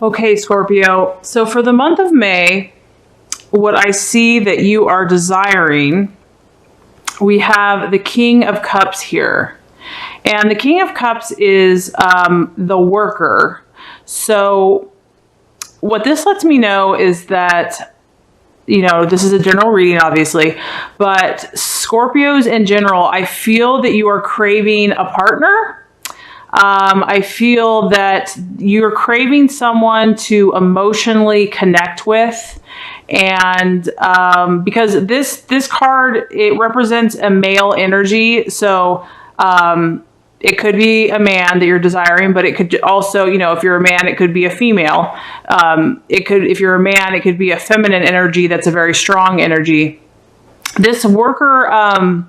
Okay, Scorpio. So for the month of May, what I see that you are desiring, we have the King of Cups here. And the King of Cups is the worker. So what this lets me know is that, you know, this is a general reading, obviously, but Scorpios in general, I feel that you are craving a partner. I feel that you're craving someone to emotionally connect with. And because this card, it represents a male energy. So it could be a man that you're desiring, but it could also, you know, if you're a man, it could be a female. If you're a man, it could be a feminine energy that's a very strong energy. This worker,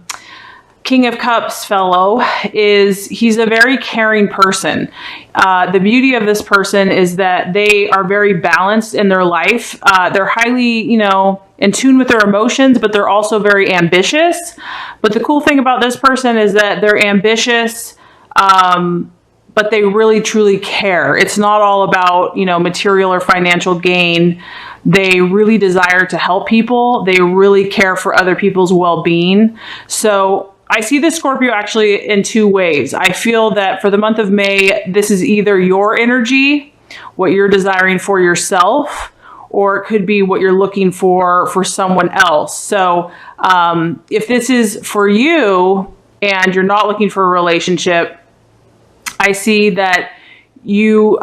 King of Cups fellow, he's a very caring person. The beauty of this person is that they are very balanced in their life. They're highly, you know, in tune with their emotions, but they're also very ambitious. But the cool thing about this person is that they're ambitious, but they really truly care. It's not all about, you know, material or financial gain. They really desire to help people. They really care for other people's well-being. So I see this Scorpio actually in two ways. I feel that for the month of May, this is either your energy, what you're desiring for yourself, or it could be what you're looking for someone else. So if this is for you and you're not looking for a relationship, I see that you're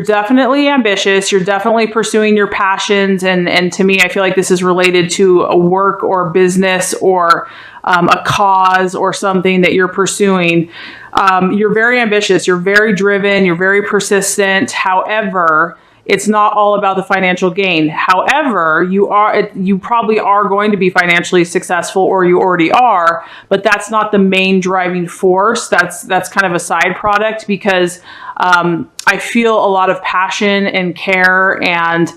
definitely ambitious. You're definitely pursuing your passions. And to me, I feel like this is related to a work or business or a cause or something that you're pursuing. You're very ambitious. You're very driven. You're very persistent. However, it's not all about the financial gain. However, you probably are going to be financially successful, or you already are, but that's not the main driving force. That's kind of a side product, because I feel a lot of passion and care, and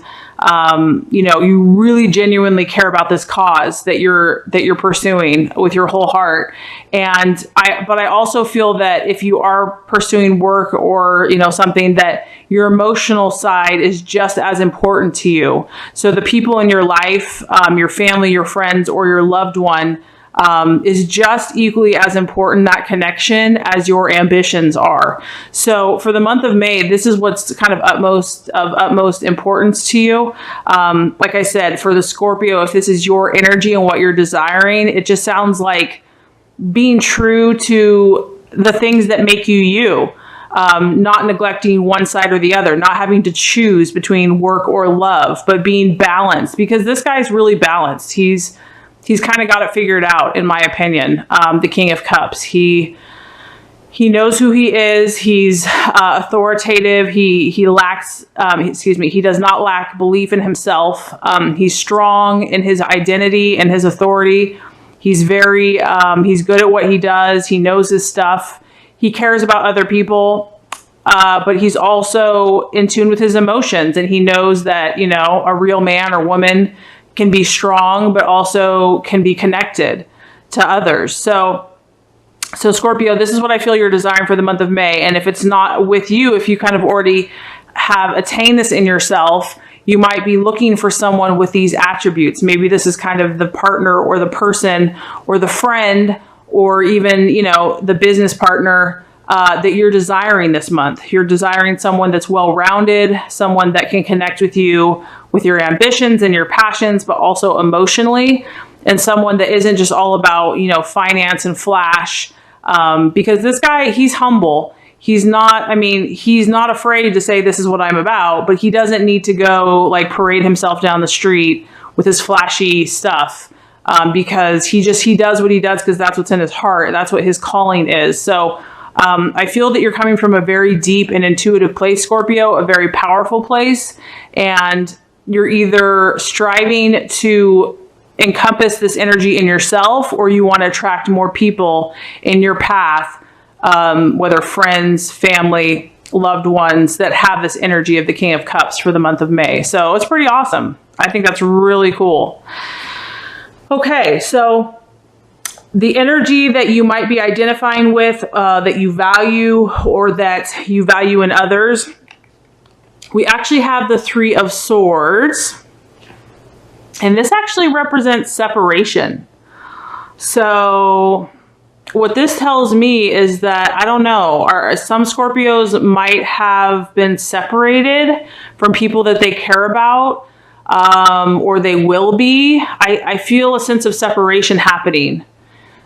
you know, you really genuinely care about this cause that you're pursuing with your whole heart. But I also feel that if you are pursuing work or, you know, something, that your emotional side is just as important to you. So the people in your life, your family, your friends, or your loved one, is just equally as important, that connection, as your ambitions are. So for the month of May, this is what's kind of utmost importance to you. Like I said, for the Scorpio, if this is your energy and what you're desiring, it just sounds like being true to the things that make you you. Not neglecting one side or the other, not having to choose between work or love, but being balanced, because this guy's really balanced. He's kind of got it figured out, in my opinion. The King of Cups. He knows who he is. He's authoritative. He lacks, he does not lack belief in himself. He's strong in his identity and his authority. He's he's good at what he does. He knows his stuff. He cares about other people, but he's also in tune with his emotions, and he knows that, you know, a real man or woman can be strong, but also can be connected to others. So Scorpio, this is what I feel you're desiring for the month of May. And if it's not with you, if you kind of already have attained this in yourself, you might be looking for someone with these attributes. Maybe this is kind of the partner or the person or the friend, or even, you know, the business partner that you're desiring this month. You're desiring someone that's well-rounded, someone that can connect with you with your ambitions and your passions, but also emotionally, and someone that isn't just all about, you know, finance and flash. Because this guy, he's humble. He's not afraid to say, this is what I'm about, but he doesn't need to go like parade himself down the street with his flashy stuff. Because he does what he does because that's what's in his heart. That's what his calling is. So I feel that you're coming from a very deep and intuitive place, Scorpio, a very powerful place. And you're either striving to encompass this energy in yourself, or you want to attract more people in your path, whether friends, family, loved ones, that have this energy of the King of Cups for the month of May. So it's pretty awesome. I think that's really cool. Okay, so the energy that you might be identifying with, that you value, or that you value in others, we actually have the Three of Swords. And this actually represents separation. So what this tells me is that, I don't know, some Scorpios might have been separated from people that they care about, or they will be. I feel a sense of separation happening.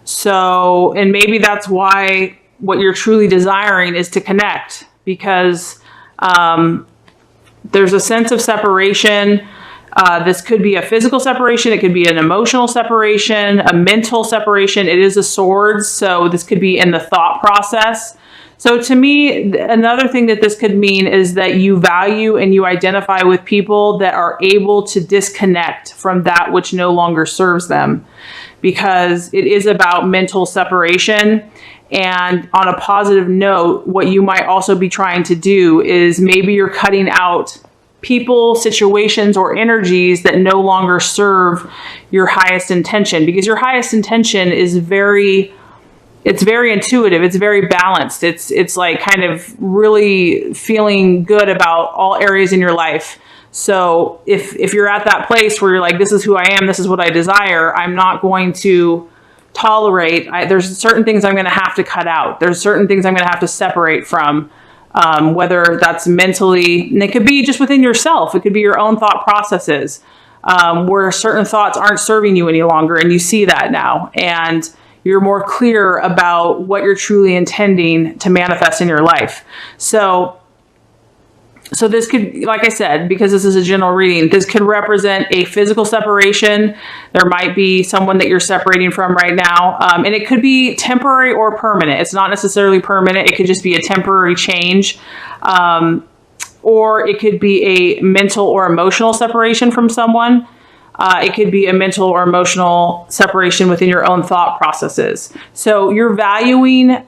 So, and maybe that's why what you're truly desiring is to connect, because there's a sense of separation. This could be a physical separation. It could be an emotional separation, a mental separation. It is a sword, so this could be in the thought process. So to me, another thing that this could mean is that you value and you identify with people that are able to disconnect from that which no longer serves them, because it is about mental separation. And on a positive note, what you might also be trying to do is maybe you're cutting out people, situations, or energies that no longer serve your highest intention, because your highest intention is very intuitive. It's very balanced. It's like kind of really feeling good about all areas in your life. So if you're at that place where you're like, this is who I am, this is what I desire, I'm not going to tolerate, there's certain things I'm going to have to cut out. There's certain things I'm going to have to separate from, whether that's mentally, and it could be just within yourself. It could be your own thought processes, where certain thoughts aren't serving you any longer. And you see that now, and you're more clear about what you're truly intending to manifest in your life. So this could, like I said, because this is a general reading, this could represent a physical separation. There might be someone that you're separating from right now. And it could be temporary or permanent. It's not necessarily permanent. It could just be a temporary change. Or it could be a mental or emotional separation from someone. It could be a mental or emotional separation within your own thought processes. So you're valuing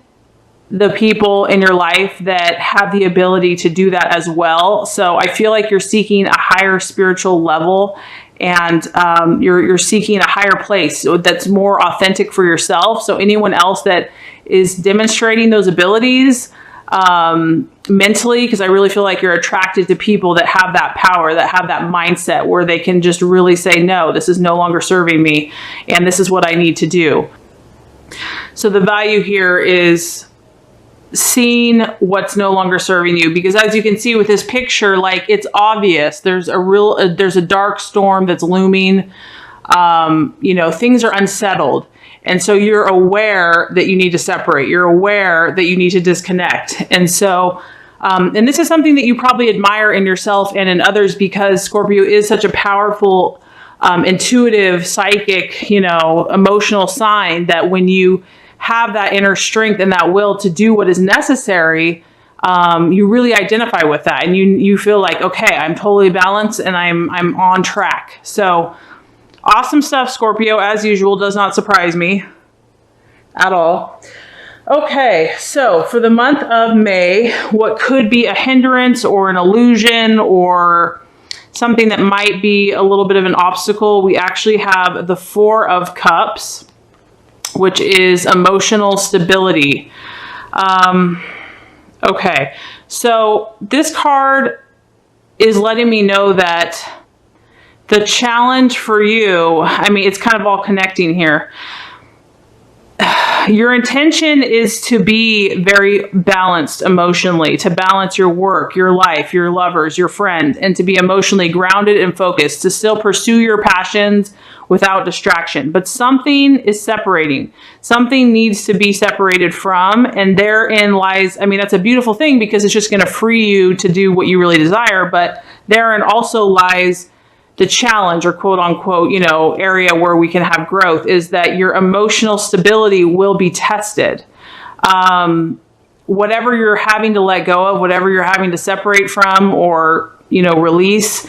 the people in your life that have the ability to do that as well. So I feel like you're seeking a higher spiritual level, and you're seeking a higher place that's more authentic for yourself. So anyone else that is demonstrating those abilities mentally, because I really feel like you're attracted to people that have that power, that have that mindset where they can just really say, no, this is no longer serving me, and this is what I need to do. So the value here is seeing what's no longer serving you, because as you can see with this picture, like, it's obvious there's a dark storm that's looming. Things are unsettled. And so you're aware that you need to separate. You're aware that you need to disconnect. And so, and this is something that you probably admire in yourself and in others, because Scorpio is such a powerful, intuitive, psychic, emotional sign, that when you have that inner strength and that will to do what is necessary, you really identify with that, and you feel like, okay, I'm totally balanced and I'm on track. So awesome stuff, Scorpio, as usual. Does not surprise me at all. Okay, so for the month of May, what could be a hindrance or an illusion or something that might be a little bit of an obstacle, we actually have the Four of Cups, which is emotional stability. Okay, so this card is letting me know that the challenge for you, it's kind of all connecting here. Your intention is to be very balanced emotionally, to balance your work, your life, your lovers, your friends, and to be emotionally grounded and focused, to still pursue your passions without distraction. But something is separating. Something needs to be separated from, and therein lies, that's a beautiful thing, because it's just going to free you to do what you really desire, but therein also lies the challenge, or quote unquote, area where we can have growth, is that your emotional stability will be tested. Whatever you're having to let go of, whatever you're having to separate from or, release,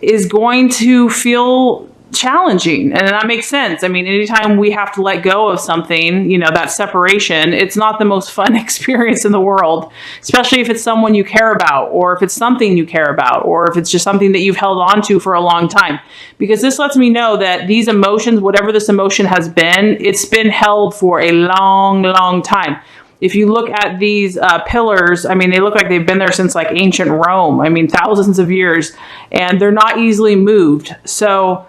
is going to feel challenging. And that makes sense. Anytime we have to let go of something, that separation, it's not the most fun experience in the world, especially if it's someone you care about, or if it's something you care about, or if it's just something that you've held on to for a long time. Because this lets me know that these emotions, whatever this emotion has been, it's been held for a long, long time. if you look at these pillars, I mean, they look like they've been there since like ancient Rome. I mean, thousands of years, and they're not easily moved. So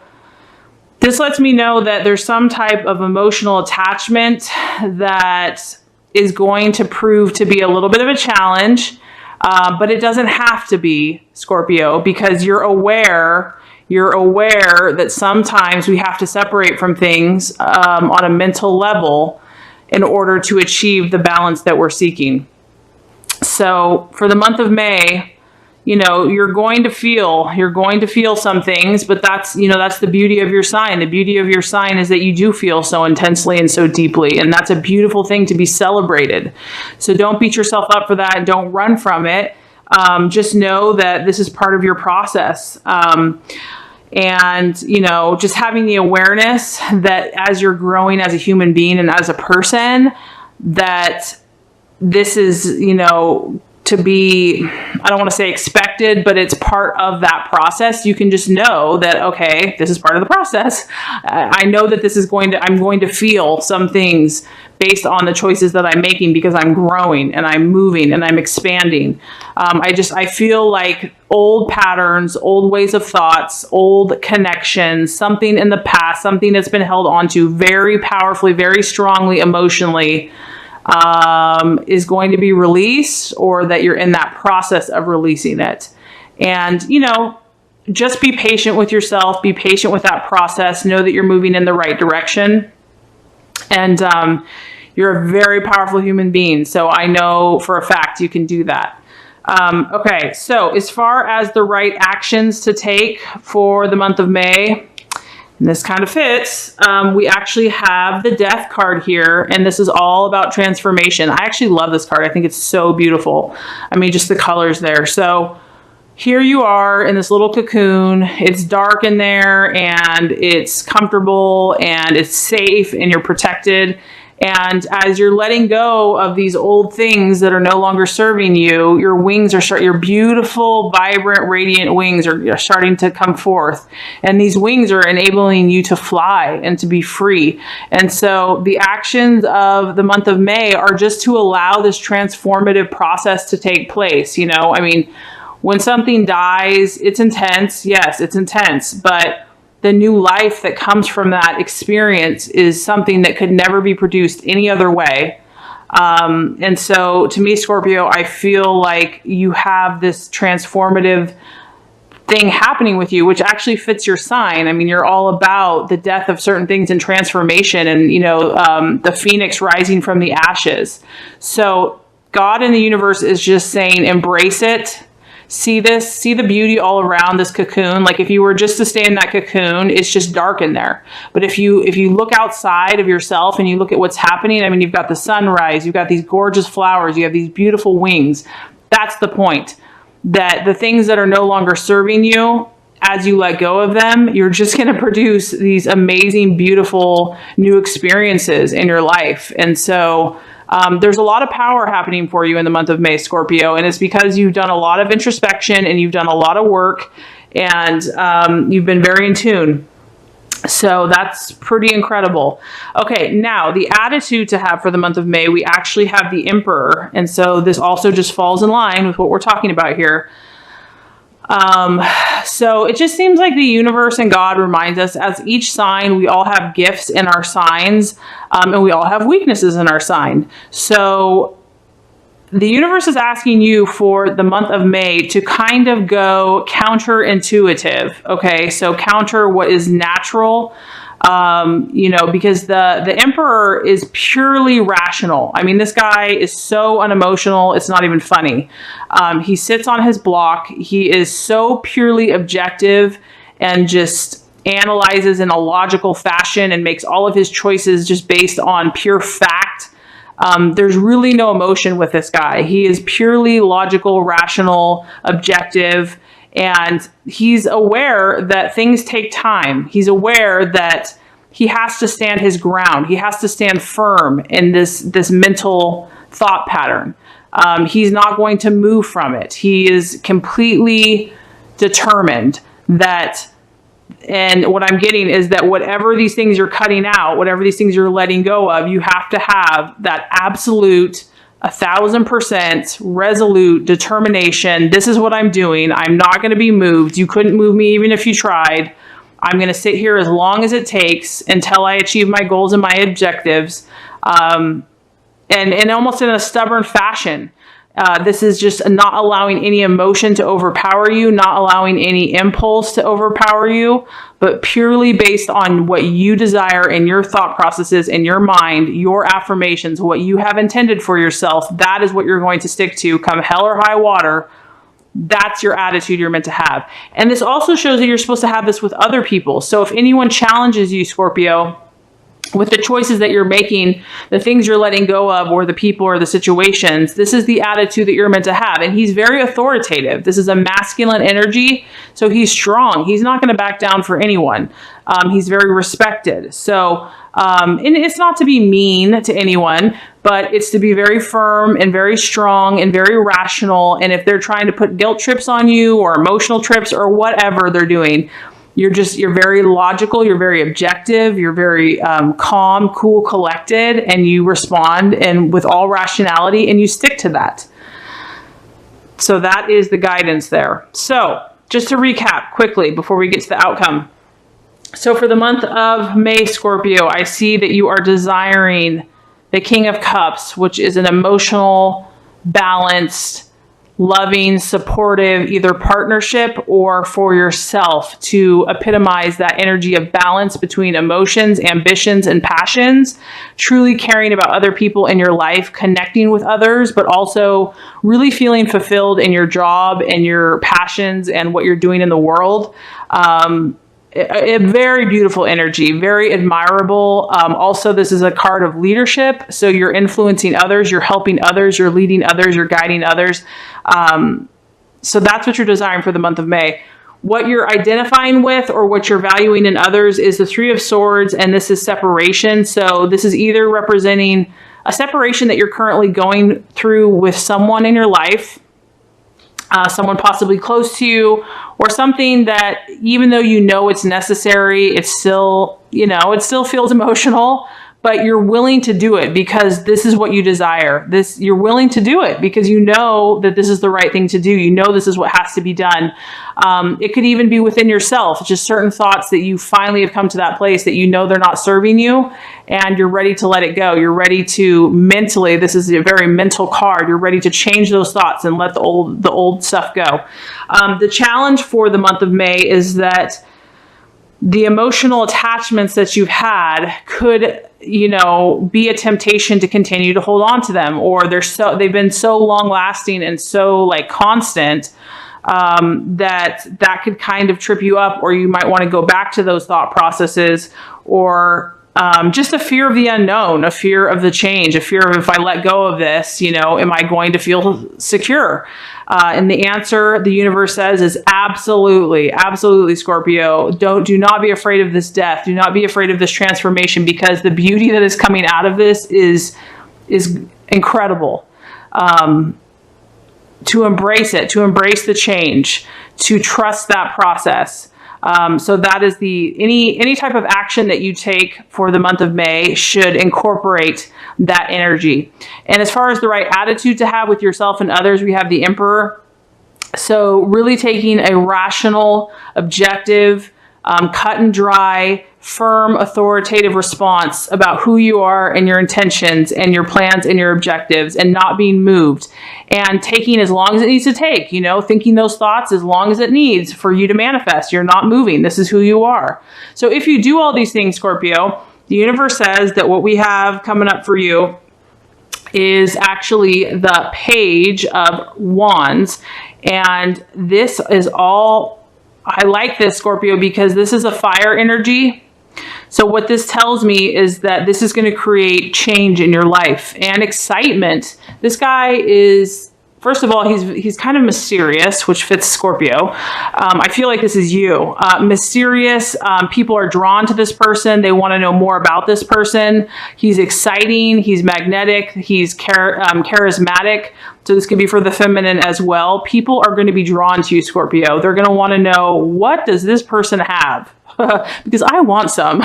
this lets me know that there's some type of emotional attachment that is going to prove to be a little bit of a challenge, but it doesn't have to be, Scorpio, because you're aware that sometimes we have to separate from things on a mental level in order to achieve the balance that we're seeking. So for the month of May, you know, you're going to feel some things, but that's, you know, that's the beauty of your sign. The beauty of your sign is that you do feel so intensely and so deeply, and that's a beautiful thing to be celebrated. So don't beat yourself up for that and don't run from it. Just know that this is part of your process. And, you know, just having the awareness that as you're growing as a human being and as a person, that this is, you know, to be, I don't want to say expected, but it's part of that process. You can just know that, okay, this is part of the process. I know that this is I'm going to feel some things based on the choices that I'm making because I'm growing and I'm moving and I'm expanding. I feel like old patterns, old ways of thoughts, old connections, something in the past, something that's been held onto very powerfully, very strongly, emotionally, is going to be released, or that you're in that process of releasing it. And, you know, just be patient with yourself, be patient with that process, know that you're moving in the right direction. And you're a very powerful human being. So I know for a fact you can do that. Okay, so as far as the right actions to take for the month of May, and this kind of fits, we actually have the Death card here, and this is all about transformation. I actually love this card. I think it's so beautiful. I mean, just the colors there. So here you are in this little cocoon. It's dark in there, and it's comfortable, and it's safe, and you're protected. And as you're letting go of these old things that are no longer serving you, your wings are your beautiful, vibrant, radiant wings are starting to come forth. And these wings are enabling you to fly and to be free. And so the actions of the month of May are just to allow this transformative process to take place. You know, I mean, when something dies, it's intense. Yes, it's intense, but the new life that comes from that experience is something that could never be produced any other way. And so to me, Scorpio, I feel like you have this transformative thing happening with you, which actually fits your sign. I mean, you're all about the death of certain things and transformation, and, you know, the phoenix rising from the ashes. So God in the universe is just saying, embrace it. See this, see the beauty all around this cocoon. Like if you were just to stay in that cocoon, it's just dark in there. But if you look outside of yourself and you look at what's happening, I mean, you've got the sunrise, you've got these gorgeous flowers, you have these beautiful wings. That's the point. That the things that are no longer serving you, as you let go of them, you're just going to produce these amazing, beautiful new experiences in your life. And so there's a lot of power happening for you in the month of May, Scorpio, and it's because you've done a lot of introspection and you've done a lot of work, and you've been very in tune. So that's pretty incredible. Okay, now the attitude to have for the month of May, we actually have the Emperor, and so this also just falls in line with what we're talking about here. So it just seems like the universe and God reminds us, as each sign, we all have gifts in our signs, and we all have weaknesses in our sign. So the universe is asking you for the month of May to kind of go counterintuitive. Okay, so counter what is natural. You know, because the Emperor is purely rational. I mean, this guy is so unemotional, it's not even funny. He sits on his block. He is so purely objective and just analyzes in a logical fashion and makes all of his choices just based on pure fact. There's really no emotion with this guy. He is purely logical, rational, objective. And he's aware that things take time. He's aware that he has to stand his ground. He has to stand firm in this mental thought pattern. He's not going to move from it. He is completely determined that, and what I'm getting is that whatever these things you're cutting out, whatever these things you're letting go of, you have to have that absolute 1,000% resolute determination. This is what I'm doing. I'm not going to be moved. You couldn't move me even if you tried. I'm going to sit here as long as it takes until I achieve my goals and my objectives. And almost in a stubborn fashion. This is just not allowing any emotion to overpower you, not allowing any impulse to overpower you, but purely based on what you desire in your thought processes, in your mind, your affirmations, what you have intended for yourself. That is what you're going to stick to come hell or high water. That's your attitude you're meant to have. And this also shows that you're supposed to have this with other people. So if anyone challenges you, Scorpio, with the choices that you're making, the things you're letting go of, or the people or the situations, this is the attitude that you're meant to have. And he's very authoritative. This is a masculine energy, so he's strong. He's not going to back down for anyone. He's very respected. So, and it's not to be mean to anyone, but it's to be very firm and very strong and very rational. And if they're trying to put guilt trips on you or emotional trips or whatever they're doing, you're very logical, you're very objective, you're very calm, cool, collected, and you respond and with all rationality, and you stick to that. So that is the guidance there. So just to recap quickly before we get to the outcome. So for the month of May, Scorpio, I see that you are desiring the King of Cups, which is an emotional, balanced, loving, supportive, either partnership or for yourself, to epitomize that energy of balance between emotions, ambitions, and passions, truly caring about other people in your life, connecting with others, but also really feeling fulfilled in your job and your passions and what you're doing in the world. A very beautiful energy, very admirable. Also, this is a card of leadership. So you're influencing others, you're helping others, you're leading others, you're guiding others. So that's what you're desiring for the month of May. What you're identifying with or what you're valuing in others is the Three of Swords, and this is separation. So this is either representing a separation that you're currently going through with someone in your life, someone possibly close to you, or something that even though you know it's necessary, it's still, it still feels emotional, but you're willing to do it because this is what you desire. You're willing to do it because you know that this is the right thing to do. You know this is what has to be done. It could even be within yourself, just certain thoughts that you finally have come to that place that you know they're not serving you, and you're ready to let it go. You're ready to mentally, this is a very mental card, you're ready to change those thoughts and let the old stuff go. The challenge for the month of May is that the emotional attachments that you've had could, be a temptation to continue to hold on to them, or they've been so long lasting and so constant that could kind of trip you up, or you might want to go back to those thought processes, or just a fear of the unknown, a fear of the change, a fear of if I let go of this, am I going to feel secure? And the answer the universe says is absolutely, absolutely, Scorpio. Do not be afraid of this death. Do not be afraid of this transformation, because the beauty that is coming out of this is incredible. To embrace it, to embrace the change, to trust that process. So that is any type of action that you take for the month of May should incorporate that energy. And as far as the right attitude to have with yourself and others, we have the Emperor. So really taking a rational, objective, cut and dry, firm, authoritative response about who you are and your intentions and your plans and your objectives, and not being moved, and taking as long as it needs to take, thinking those thoughts as long as it needs for you to manifest. You're not moving. This is who you are. So if you do all these things, Scorpio, the universe says that what we have coming up for you is actually the Page of Wands. And this is all, I like this, Scorpio, because this is a fire energy. So what this tells me is that this is going to create change in your life and excitement. This guy is, first of all, he's kind of mysterious, which fits Scorpio. I feel like this is you. Mysterious. People are drawn to this person. They want to know more about this person. He's exciting. He's magnetic. He's charismatic. So this could be for the feminine as well. People are going to be drawn to you, Scorpio. They're going to want to know, what does this person have? because I want some.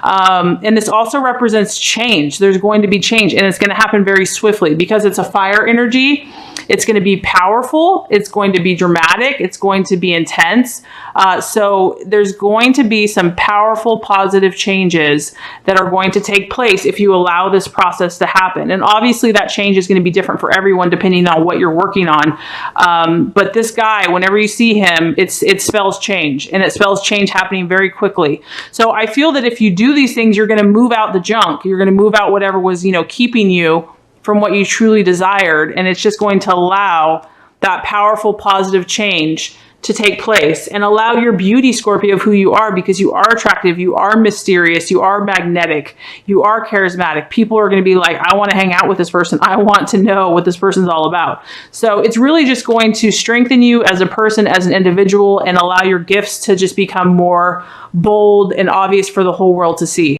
And this also represents change. There's going to be change, and it's going to happen very swiftly because it's a fire energy. It's going to be powerful. It's going to be dramatic. It's going to be intense. So there's going to be some powerful, positive changes that are going to take place if you allow this process to happen. And obviously that change is going to be different for everyone depending on what you're working on. But this guy, whenever you see him, it spells change, and it spells change happening very quickly. So I feel that if you do these things, you're going to move out the junk. You're going to move out whatever was, keeping you from what you truly desired. And it's just going to allow that powerful, positive change to take place, and allow your beauty, Scorpio, of who you are, because you are attractive, you are mysterious, you are magnetic, you are charismatic. People are going to be like, I want to hang out with this person. I want to know what this person's all about. So it's really just going to strengthen you as a person, as an individual, and allow your gifts to just become more bold and obvious for the whole world to see.